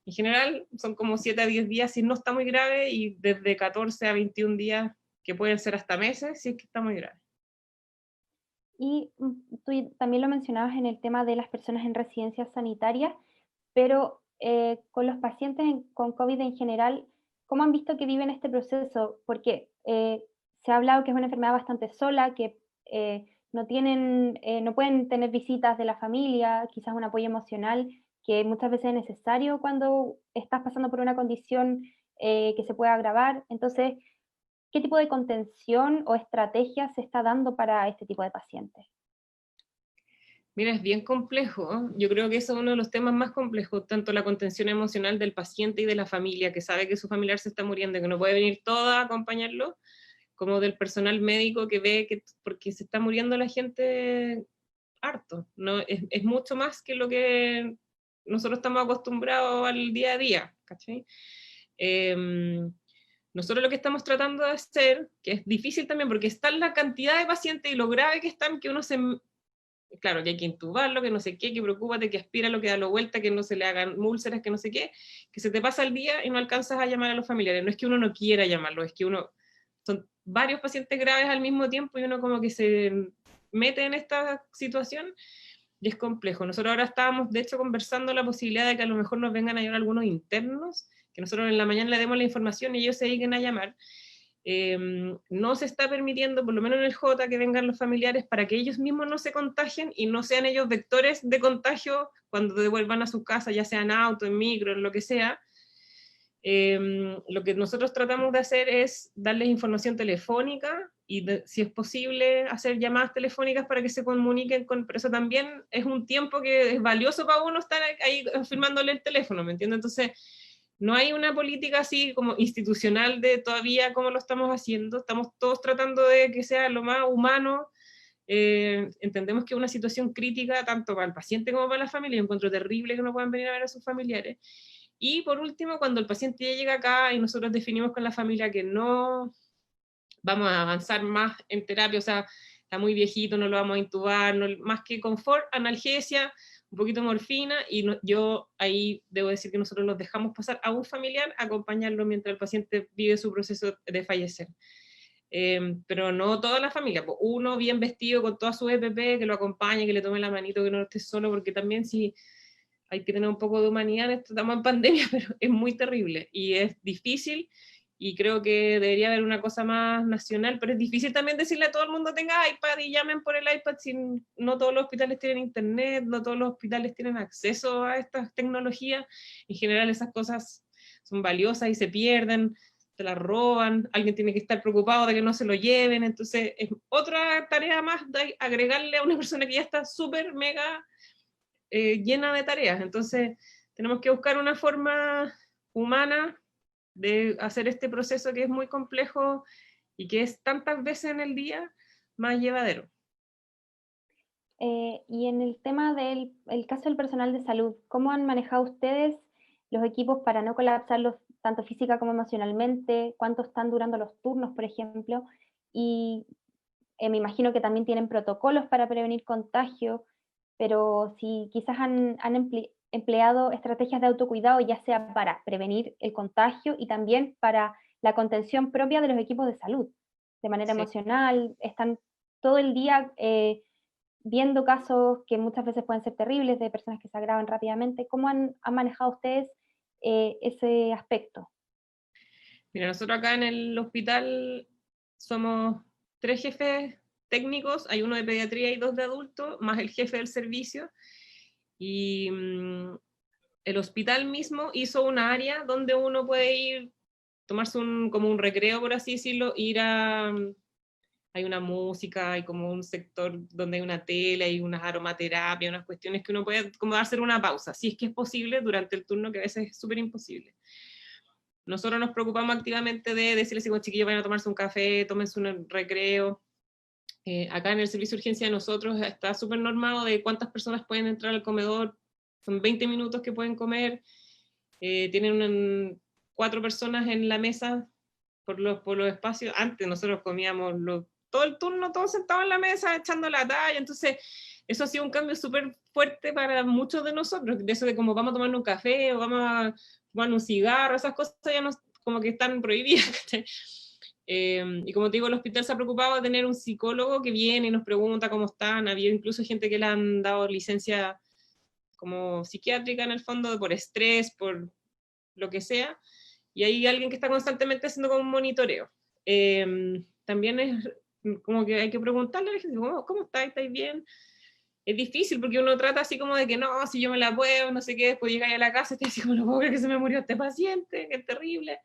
En general son como 7 a 10 días si no está muy grave, y desde 14 a 21 días, que pueden ser hasta meses, si es que está muy grave. Y tú también lo mencionabas en el tema de las personas en residencias sanitarias, pero con los pacientes con COVID en general, ¿cómo han visto que viven este proceso? Porque se ha hablado que es una enfermedad bastante sola, que no pueden tener visitas de la familia, quizás un apoyo emocional, que muchas veces es necesario cuando estás pasando por una condición que se puede agravar. Entonces, ¿qué tipo de contención o estrategia se está dando para este tipo de pacientes? Mira, es bien complejo, ¿eh? Yo creo que eso es uno de los temas más complejos, tanto la contención emocional del paciente y de la familia, que sabe que su familiar se está muriendo, que no puede venir toda a acompañarlo, como del personal médico que ve que porque se está muriendo la gente harto. No, es mucho más que lo que nosotros estamos acostumbrados al día a día, ¿cachai? Nosotros lo que estamos tratando de hacer, que es difícil también porque está la cantidad de pacientes y lo grave que están, que uno se... Claro, que hay que intubarlo, que no sé qué, que preocúpate, que aspira lo que da la vuelta, que no se le hagan úlceras, que no sé qué, que se te pasa el día y no alcanzas a llamar a los familiares. No es que uno no quiera llamarlo, es que uno... Son varios pacientes graves al mismo tiempo y uno como que se mete en esta situación y es complejo. Nosotros ahora estábamos, de hecho, conversando la posibilidad de que a lo mejor nos vengan a llamar algunos internos, que nosotros en la mañana le demos la información y ellos se dediquen a llamar. No se está permitiendo, por lo menos en el J, que vengan los familiares para que ellos mismos no se contagien y no sean ellos vectores de contagio cuando devuelvan a su casa, ya sea en auto, en micro, en lo que sea. Lo que nosotros tratamos de hacer es darles información telefónica y si es posible hacer llamadas telefónicas para que se comuniquen pero eso también es un tiempo que es valioso para uno estar ahí firmándole el teléfono, ¿me entiendes? Entonces, no hay una política así como institucional de todavía cómo lo estamos haciendo, estamos todos tratando de que sea lo más humano. Entendemos que es una situación crítica tanto para el paciente como para la familia, encuentro terrible que no puedan venir a ver a sus familiares. Y por último, cuando el paciente ya llega acá y nosotros definimos con la familia que no vamos a avanzar más en terapia, o sea, está muy viejito, no lo vamos a intubar, no, más que confort, analgesia, un poquito de morfina, y yo ahí debo decir que nosotros los dejamos pasar a un familiar, acompañarlo mientras el paciente vive su proceso de fallecer. Pero no toda la familia, pues uno bien vestido con toda su EPP, que lo acompañe, que le tome la manito, que no esté solo, porque también si hay que tener un poco de humanidad, estamos en pandemia, pero es muy terrible y es difícil, y creo que debería haber una cosa más nacional, pero es difícil también decirle a todo el mundo tenga iPad y llamen por el iPad, si no todos los hospitales tienen internet, no todos los hospitales tienen acceso a estas tecnologías. En general esas cosas son valiosas y se pierden, te las roban, alguien tiene que estar preocupado de que no se lo lleven, entonces es otra tarea más de agregarle a una persona que ya está súper mega llena de tareas. Entonces tenemos que buscar una forma humana de hacer este proceso que es muy complejo y que es tantas veces en el día más llevadero. Y en el tema del el caso del personal de salud, ¿cómo han manejado ustedes los equipos para no colapsarlos tanto física como emocionalmente? ¿Cuánto están durando los turnos, por ejemplo? Y me imagino que también tienen protocolos para prevenir contagio, pero si quizás han empleado estrategias de autocuidado, ya sea para prevenir el contagio y también para la contención propia de los equipos de salud, de manera Sí. emocional, están todo el día viendo casos que muchas veces pueden ser terribles, de personas que se agravan rápidamente. ¿Cómo han manejado ustedes ese aspecto? Mira, nosotros acá en el hospital somos 3 jefes técnicos, hay uno de pediatría y 2 de adultos, más el jefe del servicio, y el hospital mismo hizo una área donde uno puede ir tomarse como un recreo, por así decirlo, ir a... Hay una música, hay como un sector donde hay una tele, hay unas aromaterapias, unas cuestiones que uno puede como hacer una pausa, si es que es posible durante el turno, que a veces es súper imposible. Nosotros nos preocupamos activamente de decirles a chiquillos vayan a tomarse un café, tómense un recreo. Acá en el servicio de urgencia de nosotros está súper normado de cuántas personas pueden entrar al comedor, son 20 minutos que pueden comer, tienen 4 personas en la mesa por los espacios. Antes nosotros comíamos todo el turno, todos sentados en la mesa, echando la talla, entonces eso ha sido un cambio súper fuerte para muchos de nosotros, de eso de como vamos a tomar un café o vamos a fumar un cigarro, esas cosas ya no, como que están prohibidas. Y como te digo, el hospital se ha preocupado de tener un psicólogo que viene y nos pregunta cómo están. Había incluso gente que le han dado licencia como psiquiátrica en el fondo por estrés, por lo que sea, y hay alguien que está constantemente haciendo como un monitoreo. También es como que hay que preguntarle a la gente, ¿cómo estáis? ¿Estáis bien? Es difícil porque uno trata así como de que no, si yo me la puedo, no sé qué, después llegáis a la casa y te dices, no puedo creer que se me murió este paciente, qué terrible.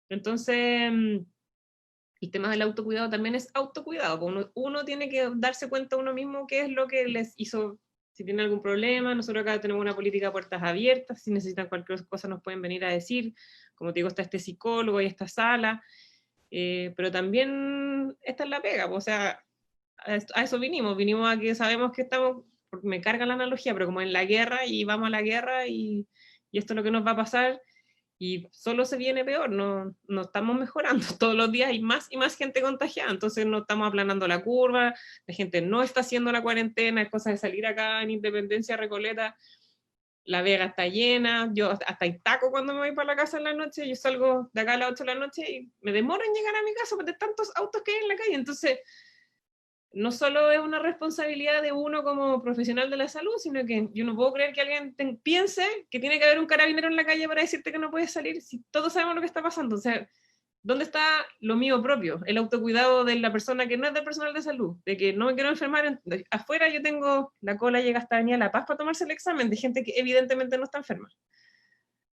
Entonces, el tema del autocuidado también es autocuidado. Uno tiene que darse cuenta uno mismo qué es lo que les hizo, si tiene algún problema. Nosotros acá tenemos una política de puertas abiertas, si necesitan cualquier cosa nos pueden venir a decir. Como te digo, está este psicólogo y esta sala, pero también esta es la pega, o sea, a eso vinimos a que sabemos que estamos, me carga la analogía, pero como en la guerra y vamos a la guerra y esto es lo que nos va a pasar, y solo se viene peor, no estamos mejorando, todos los días hay más y más gente contagiada, entonces no estamos aplanando la curva, la gente no está haciendo la cuarentena, es cosa de salir acá en Independencia, Recoleta, La Vega está llena, yo hasta hay taco cuando me voy para la casa en la noche, yo salgo de acá a las 8 de la noche y me demoro en llegar a mi casa porque de tantos autos que hay en la calle, entonces no solo es una responsabilidad de uno como profesional de la salud, sino que yo no puedo creer que alguien piense que tiene que haber un carabinero en la calle para decirte que no puedes salir, si todos sabemos lo que está pasando. O sea, ¿dónde está lo mío propio? El autocuidado de la persona que no es del personal de salud, de que no me quiero enfermar. Afuera yo tengo, la cola llega hasta Avenida La Paz para tomarse el examen de gente que evidentemente no está enferma.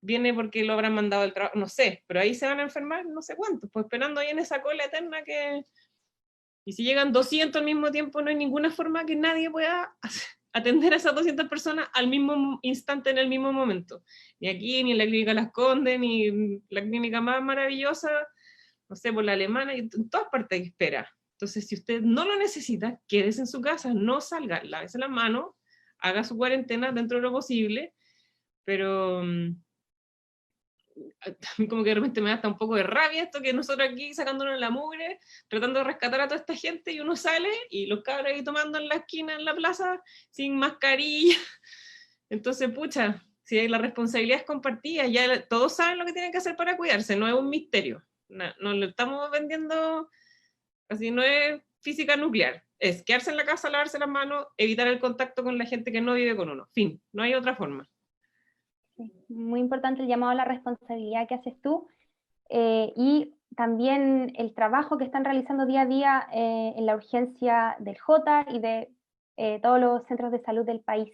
Viene porque lo habrán mandado al trabajo, no sé, pero ahí se van a enfermar no sé cuántos, pues esperando ahí en esa cola eterna que... Y si llegan 200 al mismo tiempo, no hay ninguna forma que nadie pueda atender a esas 200 personas al mismo instante, en el mismo momento. Ni aquí, ni en la clínica Las Condes, ni en la clínica más maravillosa, no sé, por la alemana, y en todas partes hay espera. Entonces, si usted no lo necesita, quédese en su casa, no salga, lávese las manos, haga su cuarentena dentro de lo posible, pero a mí como que de repente me da hasta un poco de rabia esto que nosotros aquí sacándonos la mugre, tratando de rescatar a toda esta gente y uno sale y los cabros ahí tomando en la esquina, en la plaza, sin mascarilla. Entonces, pucha, si la responsabilidad es compartida, ya todos saben lo que tienen que hacer para cuidarse, no es un misterio. No lo estamos vendiendo, así no es física nuclear. Es quedarse en la casa, lavarse las manos, evitar el contacto con la gente que no vive con uno. Fin, no hay otra forma. Muy importante el llamado a la responsabilidad que haces tú y también el trabajo que están realizando día a día en la urgencia del J y de todos los centros de salud del país.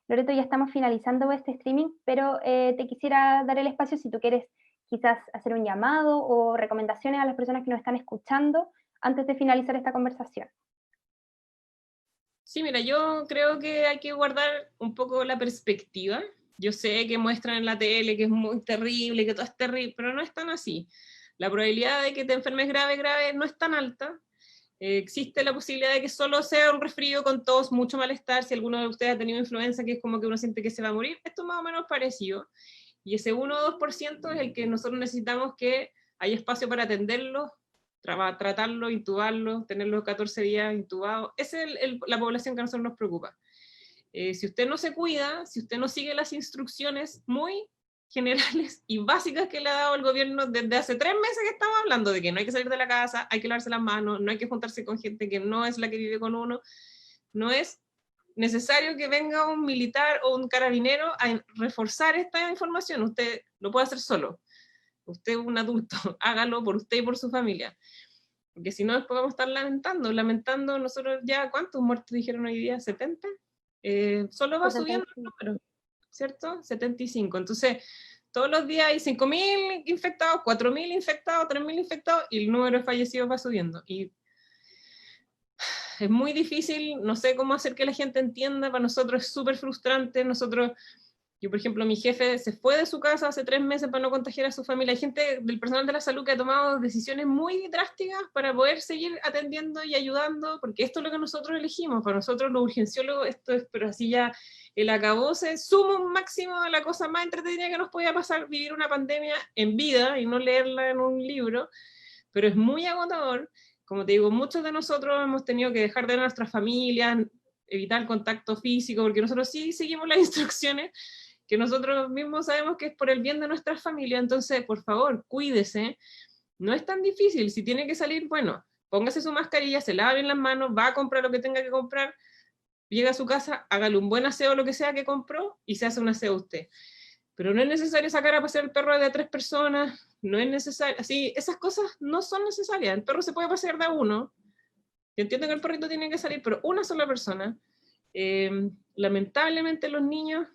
Loreto, ya estamos finalizando este streaming, pero te quisiera dar el espacio si tú quieres quizás hacer un llamado o recomendaciones a las personas que nos están escuchando antes de finalizar esta conversación. Sí, mira, yo creo que hay que guardar un poco la perspectiva. Yo sé que muestran en la tele que es muy terrible, que todo es terrible, pero no es tan así. La probabilidad de que te enfermes grave, grave no es tan alta. Existe la posibilidad de que solo sea un resfrío con tos, mucho malestar. Si alguno de ustedes ha tenido influenza, que es como que uno siente que se va a morir, esto es más o menos parecido. Y ese 1 o 2% es el que nosotros necesitamos que haya espacio para atenderlo, tratarlo, intubarlo, tenerlo 14 días intubado. Esa es la población que a nosotros nos preocupa. Si usted no se cuida, si usted no sigue las instrucciones muy generales y básicas que le ha dado el gobierno desde hace 3 meses que estamos hablando de que no hay que salir de la casa, hay que lavarse las manos, no hay que juntarse con gente que no es la que vive con uno, no es necesario que venga un militar o un carabinero a reforzar esta información, usted lo puede hacer solo. Usted es un adulto, hágalo por usted y por su familia. Porque si no, después vamos a estar lamentando nosotros ya, ¿cuántos muertos dijeron hoy día? ¿70? Solo va subiendo el número, ¿cierto? 75. Entonces, todos los días hay 5.000 infectados, 4.000 infectados, 3.000 infectados, y el número de fallecidos va subiendo. Y es muy difícil, no sé cómo hacer que la gente entienda, para nosotros es súper frustrante. Yo, por ejemplo, mi jefe se fue de su casa hace 3 meses para no contagiar a su familia. Hay gente del personal de la salud que ha tomado decisiones muy drásticas para poder seguir atendiendo y ayudando, porque esto es lo que nosotros elegimos. Para nosotros los urgenciólogos, esto es, pero así ya el acabose, sumo un máximo de la cosa más entretenida que nos podía pasar, vivir una pandemia en vida y no leerla en un libro, pero es muy agotador. Como te digo, muchos de nosotros hemos tenido que dejar de ver a nuestras familias, evitar el contacto físico, porque nosotros sí seguimos las instrucciones, que nosotros mismos sabemos que es por el bien de nuestra familia. Entonces, por favor, cuídese. No es tan difícil. Si tiene que salir, bueno, póngase su mascarilla, se lave bien las manos, va a comprar lo que tenga que comprar, llega a su casa, hágale un buen aseo, lo que sea que compró, y se hace un aseo usted. Pero no es necesario sacar a pasear el perro de 3 personas, no es necesario, así, esas cosas no son necesarias. El perro se puede pasear de a uno. Yo entiendo que el perrito tiene que salir, pero una sola persona. Lamentablemente los niños,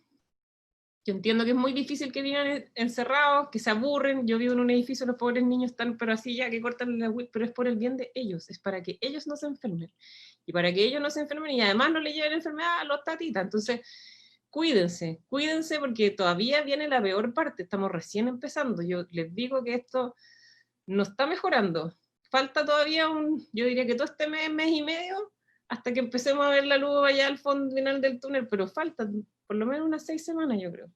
yo entiendo que es muy difícil que vivan encerrados, que se aburren. Yo vivo en un edificio, los pobres niños están, pero así ya que cortan la WIC, pero es por el bien de ellos, es para que ellos no se enfermen. Y para que ellos no se enfermen y además no le lleven enfermedad a los tatitas. Entonces, cuídense, cuídense, porque todavía viene la peor parte, estamos recién empezando. Yo les digo que esto no está mejorando. Falta todavía yo diría que todo este mes, mes y medio, hasta que empecemos a ver la luz allá al fondo final del túnel, pero falta por lo menos unas 6 semanas, yo creo.